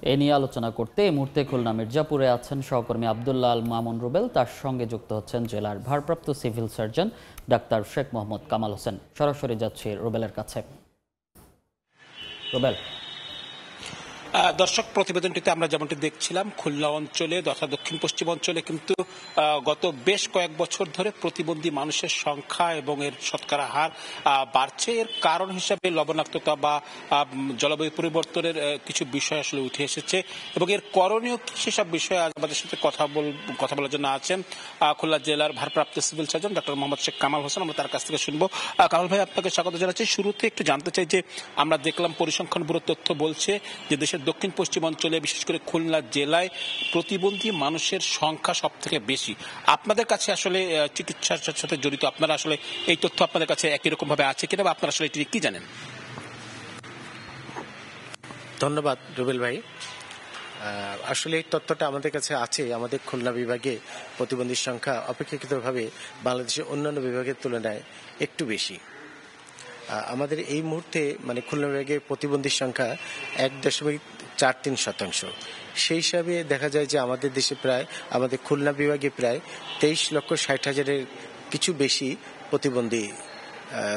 এ নিয়ে আলোচনা করতে এই মুহূর্তে খুলনা মির্জাপুরে আছেন সহকর্মী আব্দুল্লাহ আল মামুন রুবেল। তার সঙ্গে যুক্ত হচ্ছেন জেলার ভারপ্রাপ্ত civil surgeon doctor Sheikh Mohammad Kamal Hossain. সরাসরি যাচ্ছি রুবেলের কাছে। রুবেল, দর্শক, প্রতিবেদনটিতে আমরা যেমনটি দেখছিলাম, খুলনা অঞ্চলে তথা দক্ষিণ পশ্চিম অঞ্চলে কিন্তু গত বেশ কয়েক বছর ধরে প্রতিবন্ধী মানুষের সংখ্যা এবং এর শতকরা হার বাড়ছে। এর কারণ হিসাবে লবণাক্ততা বা জলবায়ু পরিবর্তনের কিছু বিষয় আসলে উঠে এসেছে এবং এর করণীয় কি সেসব বিষয়ে আজ আমাদের সাথে কথা বলার জন্য আছেন খুলনা জেলার ভারপ্রাপ্ত civil surgeon doctor Mohammad Sheikh Kamal Hossain. আমরা তার কাছ থেকে শুনবো। কামাল ভাই, আপনাকে স্বাগত জানাচ্ছি। শুরুতে একটু জানতে চাই যে আমরা দেখলাম পরিসংখ্যান ব্যুরোর তথ্য বলছে যে দেশের দক্ষিণ পশ্চিম অঞ্চলে বিশেষ করে খুলনা জেলায় প্রতিবন্ধী মানুষের সংখ্যা সব থেকে বেশি। আপনাদের কাছে আসলে চিকিৎসার সাথে জড়িত আপনারা আসলে এই তথ্য আপনাদের কাছে একই রকম ভাবে আছে কিনা বা আপনারা আসলে এটি কি জানেন? ধন্যবাদ রুবেল ভাই। আসলে এই তথ্যটা আমাদের কাছে আছে। আমাদের খুলনা বিভাগে প্রতিবন্ধীর সংখ্যা অপেক্ষাকৃতভাবে বাংলাদেশের অন্যান্য বিভাগের তুলনায় একটু বেশি। আমাদের এই মুহূর্তে খুলনা বিভাগে প্রতিবন্ধীর সংখ্যা 1.43%। সেই হিসাবে দেখা যায় যে আমাদের দেশে আমাদের খুলনা বিভাগে প্রায় 23,60,000-এর কিছু বেশি প্রতিবন্ধী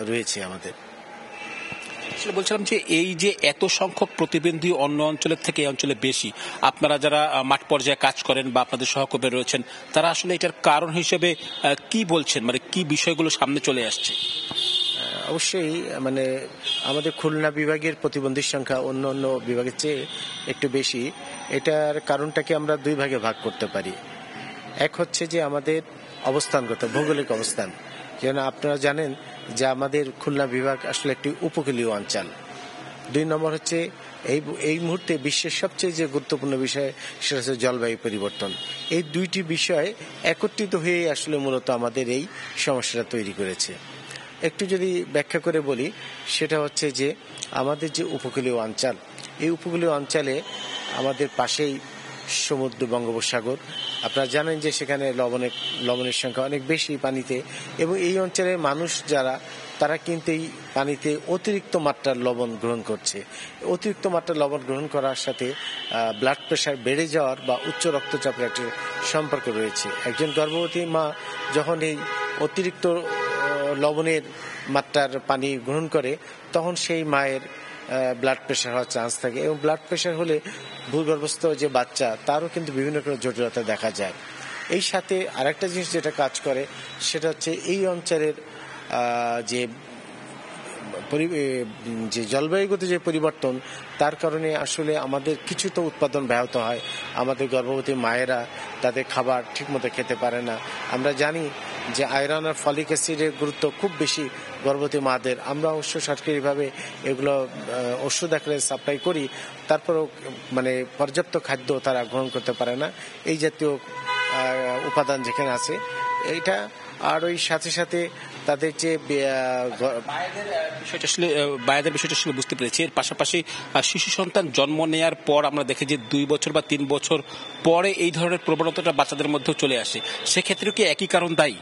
রয়েছে আমাদের। আসলে বলছিলাম যে এই যে এত সংখ্যক প্রতিবন্ধী অন্য অঞ্চলের থেকে এই অঞ্চলে বেশি, আপনারা যারা মাঠ পর্যায়ে কাজ করেন বা আপনাদের সহকর্মী রয়েছেন, তারা আসলে এটার কারণ হিসেবে কি বলছেন, কি বিষয়গুলো সামনে চলে আসছে? অবশ্যই আমাদের খুলনা বিভাগের প্রতিবন্ধীর সংখ্যা অন্য অন্য বিভাগের চেয়ে একটু বেশি। এটার কারণটাকে আমরা দুই ভাগে ভাগ করতে পারি। এক হচ্ছে যে আমাদের অবস্থানগত ভৌগোলিক অবস্থান। যেন আপনারা জানেন যে আমাদের খুলনা বিভাগ আসলে একটি উপকূলীয় অঞ্চল। দুই নম্বর হচ্ছে এই মুহূর্তে বিশ্বের সবচেয়ে যে গুরুত্বপূর্ণ বিষয় সেটা হচ্ছে জলবায়ু পরিবর্তন। এই দুইটি বিষয় একত্রিত হয়ে আসলে মূলত আমাদের এই সমস্যাটা তৈরি করেছে। একটু যদি ব্যাখ্যা করে বলি, সেটা হচ্ছে যে আমাদের যে উপকূলীয় অঞ্চল, এই উপকূলীয় অঞ্চলে আমাদের পাশেই সমুদ্র বঙ্গোপসাগর। আপনারা জানেন যে সেখানে লবণের সংখ্যা অনেক বেশি পানিতে, এবং এই অঞ্চলের মানুষ যারা, তারা কিন্তু এই পানিতে অতিরিক্ত মাত্রার লবণ গ্রহণ করছে। অতিরিক্ত মাত্রার লবণ গ্রহণ করার সাথে ব্লাড প্রেশার বেড়ে যাওয়ার বা উচ্চ রক্তচাপের একটা সম্পর্ক রয়েছে। একজন গর্ভবতী মা যখন এই অতিরিক্ত লবণের মাত্রার পানি গ্রহণ করে, তখন সেই মায়ের ব্লাড প্রেশার হওয়ার চান্স থাকে, এবং ব্লাড প্রেশার হলে ভূগর্ভস্থ যে বাচ্চা, তারও কিন্তু বিভিন্ন রকম জটিলতা দেখা যায়। এই সাথে আরেকটা জিনিস যেটা কাজ করে, সেটা হচ্ছে এই অঞ্চলের যে জলবায়ুগত যে পরিবর্তন, তার কারণে আসলে আমাদের কিছুটা উৎপাদন ব্যাহত হয়। আমাদের গর্ভবতী মায়েরা তাদের খাবার ঠিকমতো খেতে পারে না। আমরা জানি যে আয়রন আর ফলিক অ্যাসিডের গুরুত্ব খুব বেশি গর্ভবতী মাদের। আমরা অবশ্য সরকারিভাবে এগুলো ওষুধ আকারে সাপ্লাই করি, তারপরেও পর্যাপ্ত খাদ্য তারা গ্রহণ করতে পারে না এই জাতীয় উপাদান যেখানে আছে এইটা। আর ওই সাথে সাথে তাদের যে বায়েদের বিষয়টা আসলে বুঝতে পেরেছি। এর পাশাপাশি শিশু সন্তান জন্ম নেওয়ার পর আমরা দেখি যে 2 বছর বা 3 বছর পরে এই ধরনের প্রবণতাটা বাচ্চাদের মধ্যেও চলে আসে। সেক্ষেত্রেও কি একই কারণ দায়ী?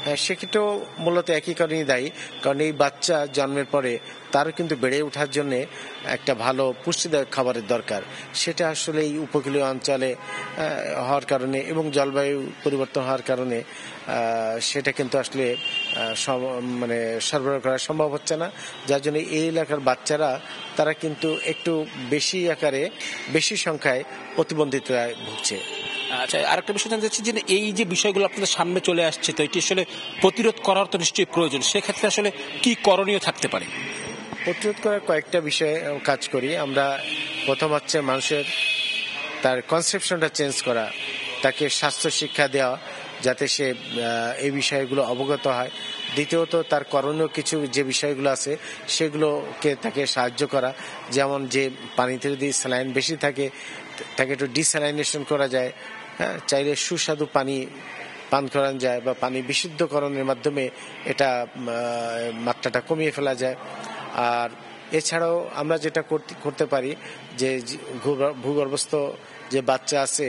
হ্যাঁ, সেক্ষেত্রেও মূলত একই কারণেই দায়ী। কারণ এই বাচ্চা জন্মের পরে তারও কিন্তু বেড়ে ওঠার জন্য একটা ভালো পুষ্টিদায়ক খাবারের দরকার। সেটা আসলে এই উপকূলীয় অঞ্চলে হওয়ার কারণে এবং জলবায়ু পরিবর্তন হওয়ার কারণে সেটা কিন্তু আসলে সরবরাহ করা সম্ভব হচ্ছে না। যার জন্য এই এলাকার বাচ্চারা তারা কিন্তু একটু বেশি আকারে, বেশি সংখ্যায় প্রতিবন্ধিতায় ভুগছে। আচ্ছা, আরেকটা বিষয় জানতে চাচ্ছি যে এই যে বিষয়গুলো আপনাদের সামনে চলে আসছে, তো এটি আসলে প্রতিরোধ করার তো নিশ্চয়ই প্রয়োজন। সেক্ষেত্রে আসলে কি করণীয় থাকতে পারে? প্রতিরোধ করার কয়েকটা বিষয়ে কাজ করি আমরা। প্রথম হচ্ছে মানুষের তার কনসেপশনটা চেঞ্জ করা, তাকে স্বাস্থ্য শিক্ষা দেওয়া যাতে সে এই বিষয়গুলো অবগত হয়। দ্বিতীয়ত তার করণীয় কিছু যে বিষয়গুলো আছে সেগুলোকে তাকে সাহায্য করা, যেমন যে পানিতে যদি স্যালাইন বেশি থাকে তাকে একটু ডিস্যালাইনেশন করা যায়। হ্যাঁ, চাইলে সুস্বাদু পানি পান করানো যায় বা পানি বিশুদ্ধকরণের মাধ্যমে এটা মাত্রাটা কমিয়ে ফেলা যায়। আর এছাড়াও আমরা যেটা করতে পারি যে ভূগর্ভস্থ যে বাচ্চা আছে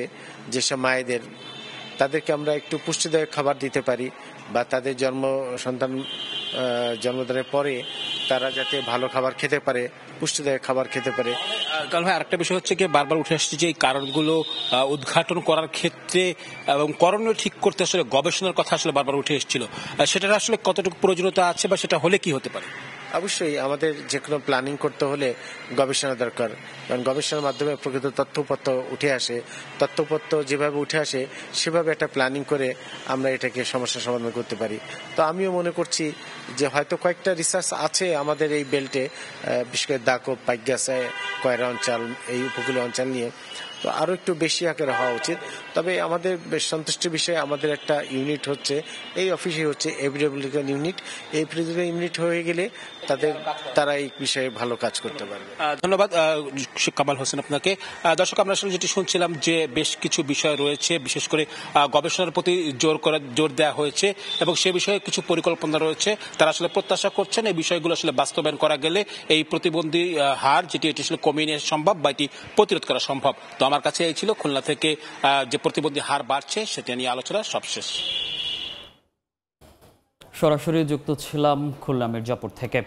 যেসব মায়েদের, তাদেরকে আমরা একটু পুষ্টিদায়ক খাবার দিতে পারি, বা তাদের জন্মদানের পরে তারা যাতে ভালো খাবার খেতে পারে, পুষ্টিদায়ক খাবার খেতে পারে। কারণ ভাই আরেকটা বিষয় হচ্ছে কি বারবার উঠে আসছে যে এই কারণগুলো উদ্ঘাটন করার ক্ষেত্রে এবং করণীয় ঠিক করতে আসলে গবেষণার কথা আসলে বারবার উঠে এসেছিল, সেটার আসলে কতটুকু প্রয়োজনীয়তা আছে বা সেটা হলে কি হতে পারে? অবশ্যই আমাদের যে কোনো প্ল্যানিং করতে হলে গবেষণা দরকার, কারণ গবেষণার মাধ্যমে প্রকৃত তথ্যপত্র উঠে আসে। তথ্যপত্র যেভাবে উঠে আসে সেভাবে একটা প্ল্যানিং করে আমরা এটাকে সমস্যার সমাধান করতে পারি। তো আমিও মনে করছি যে হয়তো কয়েকটা রিসার্চ আছে আমাদের এই বেল্টে, বিশেষ করে দাকব, পাইকগাছা, কয়রা অঞ্চল, এই উপকূলীয় অঞ্চল নিয়ে তো আরো একটু বেশি আকারে হওয়া উচিত। তবে আমাদের বেশ সন্তুষ্টির বিষয়ে আমাদের একটা ইউনিট হচ্ছে এই অফিসে, হচ্ছে এপিডেমিওলজিক্যাল ইউনিট। এই এপিডেমিওলজিক্যাল ইউনিট হয়ে গেলে তারা এই বিষয়ে ভালো কাজ করতে পারবে। ধন্যবাদ কামাল হোসেন আপনাকে। দর্শক, আমরা আসলে যেটি শুনছিলাম যে বেশ কিছু বিষয় রয়েছে, বিশেষ করে গবেষণার প্রতি জোর দেওয়া হয়েছে এবং সে বিষয়ে কিছু পরিকল্পনা রয়েছে। তারা আসলে প্রত্যাশা করছেন এই বিষয়গুলো আসলে বাস্তবায়ন করা গেলে এই প্রতিবন্ধী হার যেটি এটি আসলে কমিয়ে নেওয়া সম্ভব বা এটি প্রতিরোধ করা সম্ভব। তো আমার কাছে এই ছিল খুলনা থেকে যে প্রতিবন্ধী হার বাড়ছে সেটা নিয়ে আলোচনা সবশেষ। সরাসরি যুক্ত ছিলাম খুলনা মির্জাপুর থেকে।